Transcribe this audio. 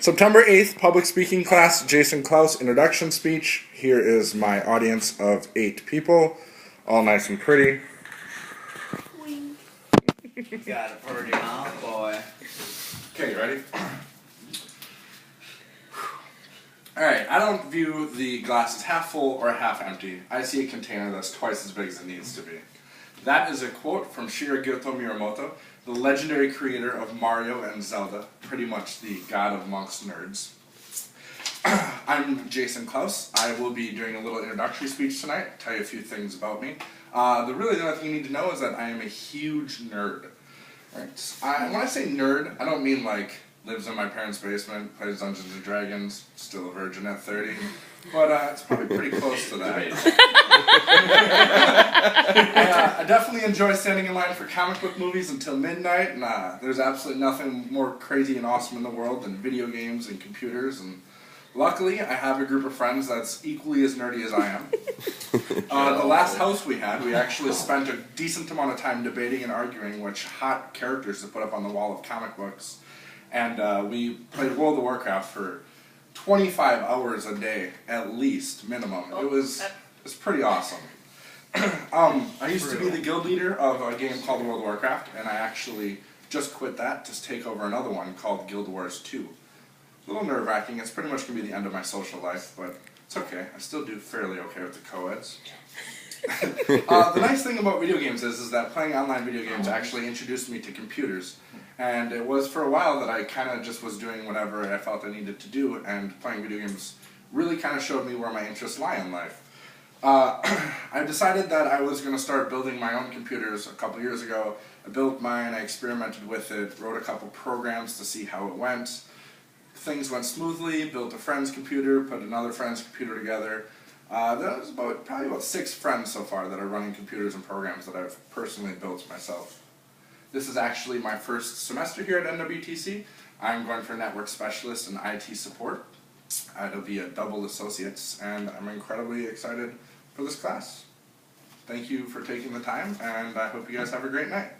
September 8th, public speaking class, Jason Klaus, introduction speech. Here is my audience of 8 people, all nice and pretty. Got a pretty mouth, boy. Okay, you ready? Alright, I don't view the glass as half full or half empty. I see a container that's twice as big as it needs to be. That is a quote from Shigeru Miyamoto, the legendary creator of Mario and Zelda, pretty much the god of amongst nerds. I'm Jason Klaus. I will be doing a little introductory speech tonight, tell you a few things about me. The only thing you need to know is that I am a huge nerd. Right? When I say nerd, I don't mean like lives in my parents' basement, plays Dungeons and Dragons, still a virgin at 30, but it's probably pretty close to that. I definitely enjoy standing in line for comic book movies until midnight, and there's absolutely nothing more crazy and awesome in the world than video games and computers, and luckily I have a group of friends that's equally as nerdy as I am. The last house we had, we actually spent a decent amount of time debating and arguing which hot characters to put up on the wall of comic books. And we played World of Warcraft for 25 hours a day, at least, minimum. It was pretty awesome. I used to be the guild leader of a game called World of Warcraft, and I actually just quit that to take over another one called Guild Wars 2. A little nerve-wracking. It's pretty much going to be the end of my social life, but it's okay. I still do fairly okay with the co-eds. The nice thing about video games is that playing online video games actually introduced me to computers. And it was for a while that I kind of just was doing whatever I felt I needed to do, and playing video games really kind of showed me where my interests lie in life. I decided that I was going to start building my own computers a couple years ago. I built mine, I experimented with it, wrote a couple programs to see how it went. Things went smoothly, built a friend's computer, put another friend's computer together. There was probably about 6 friends so far that are running computers and programs that I've personally built myself. This is actually my first semester here at NWTC. I'm going for network specialist and IT support. It'll be a double associates, and I'm incredibly excited for this class. Thank you for taking the time, and I hope you guys have a great night.